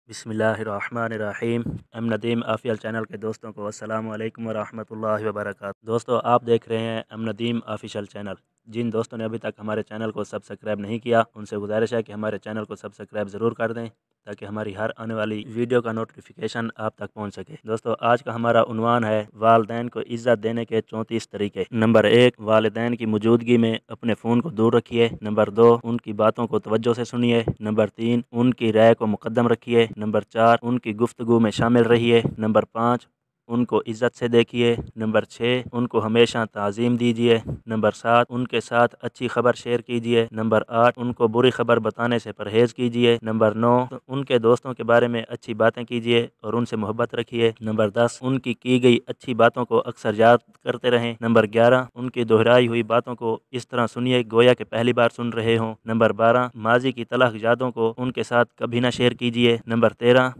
बिस्मिल्लाहिर्रहमानिर्रहीम। Nadeem official channel के दोस्तों को अस्सलाम वालेकुम वरहमतुल्लाहि वबरकातुहू। दोस्तों, आप देख रहे हैं नदीम ऑफिशियल चैनल। जिन दोस्तों ने अभी तक हमारे चैनल को सब्सक्राइब नहीं किया, उनसे गुजारिश है कि हमारे चैनल को सब्सक्राइब ज़रूर कर दें ताकि हमारी हर आने वाली वीडियो का नोटिफिकेशन आप तक पहुंच सके। दोस्तों, आज का हमारा उन्वान है वालिदैन को इज़्ज़त देने के 34 तरीके। नंबर 1, वालिदैन की मौजूदगी में अपने फ़ोन को दूर रखिए। नंबर 2, उनकी बातों को तवज्जो से सुनिए। नंबर 3, उनकी राय को मुकद्दम रखिए। नंबर 4, उनकी गुफ्तगू में शामिल रहिए। नंबर 5, उनको इज़्ज़त से देखिए। नंबर 6, उनको हमेशा ताज़ीम दीजिए। नंबर 7, उनके साथ अच्छी खबर शेयर कीजिए। नंबर 8, उनको बुरी खबर बताने से परहेज़ कीजिए। नंबर 9, उनके दोस्तों के बारे में अच्छी बातें कीजिए और उनसे मोहब्बत रखिए। नंबर 10, उनकी की गई अच्छी बातों को अक्सर याद करते रहें। नंबर 11, उनकी दोहराई हुई बातों को इस तरह सुनिए गोया कि पहली बार सुन रहे हों। नंबर 12, माजी की तलख यादों को उनके साथ कभी ना शेयर कीजिए। नंबर 13,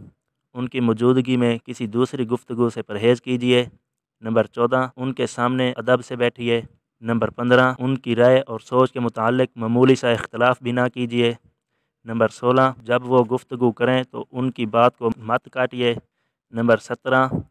उनकी मौजूदगी में किसी दूसरी गुफ्तगू से परहेज़ कीजिए। नंबर 14, उनके सामने अदब से बैठिए। नंबर 15, उनकी राय और सोच के मुताल्लिक मामूली सा इख्तलाफ भी ना कीजिए। नंबर 16, जब वो गुफ्तगू करें तो उनकी बात को मत काटिए। नंबर 17,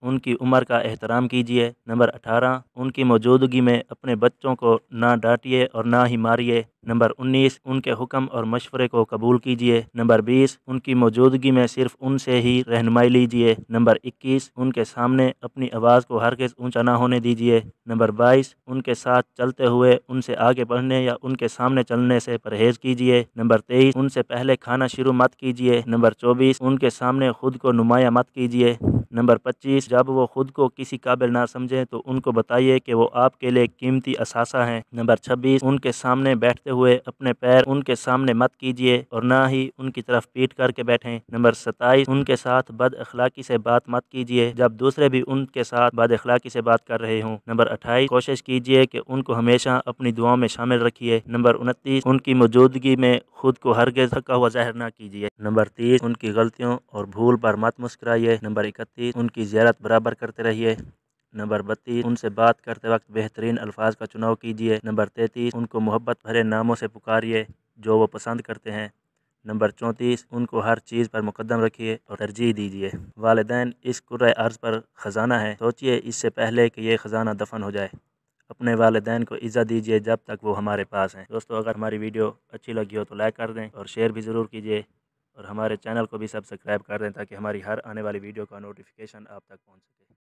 उनकी उम्र का एहतराम कीजिए। नंबर 18, उनकी मौजूदगी में अपने बच्चों को ना डांटिए और ना ही मारिए। नंबर 19, उनके हुक्म और मशवरे को कबूल कीजिए। नंबर 20, उनकी मौजूदगी में सिर्फ उनसे ही रहनुमाई लीजिए। नंबर 21, उनके सामने अपनी आवाज़ को हरगिज़ ऊंचा ना होने दीजिए। नंबर 22, उनके साथ चलते हुए उनसे आगे बढ़ने या उनके सामने चलने से परहेज़ कीजिए। नंबर 23, उनसे पहले खाना शुरू मत कीजिए। नंबर 24, उनके सामने खुद को नुमाया मत कीजिए। नंबर 25, जब वो खुद को किसी काबिल ना समझें तो उनको बताइए कि वो आपके लिए कीमती असासा हैं। नंबर 26, उनके सामने बैठते हुए अपने पैर उनके सामने मत कीजिए और ना ही उनकी तरफ पीठ करके बैठें। नंबर 27, उनके साथ बद अखलाकी से बात मत कीजिए जब दूसरे भी उनके साथ बद अखलाकी से बात कर रहे हों। नंबर 28, कोशिश कीजिए कि उनको हमेशा अपनी दुआओं में शामिल रखिए। नंबर 29, उनकी मौजूदगी में खुद को हरगिज़ थका हुआ ज़ाहिर ना कीजिए। नंबर 30, उनकी गलतियों और भूल पर मत मुस्कुराइए। नंबर 31, उनकी ज़ियारत बराबर करते रहिए। नंबर 32, उनसे बात करते वक्त बेहतरीन अल्फाज का चुनाव कीजिए। नंबर 33, उनको मोहब्बत भरे नामों से पुकारिए जो वो पसंद करते हैं। नंबर 34, उनको हर चीज़ पर मुकद्दम रखिए और तरजीह दीजिए। वालिदैन इस कुर्रे अर्ज़ पर ख़जाना है, सोचिए इससे पहले कि ये ख़जाना दफन हो जाए। अपने वालिदैन को इज़्ज़त दीजिए जब तक वो हमारे पास हैं। दोस्तों, अगर हमारी वीडियो अच्छी लगी हो तो लाइक कर दें और शेयर भी ज़रूर कीजिए और हमारे चैनल को भी सब्सक्राइब कर दें ताकि हमारी हर आने वाली वीडियो का नोटिफिकेशन आप तक पहुँच सके।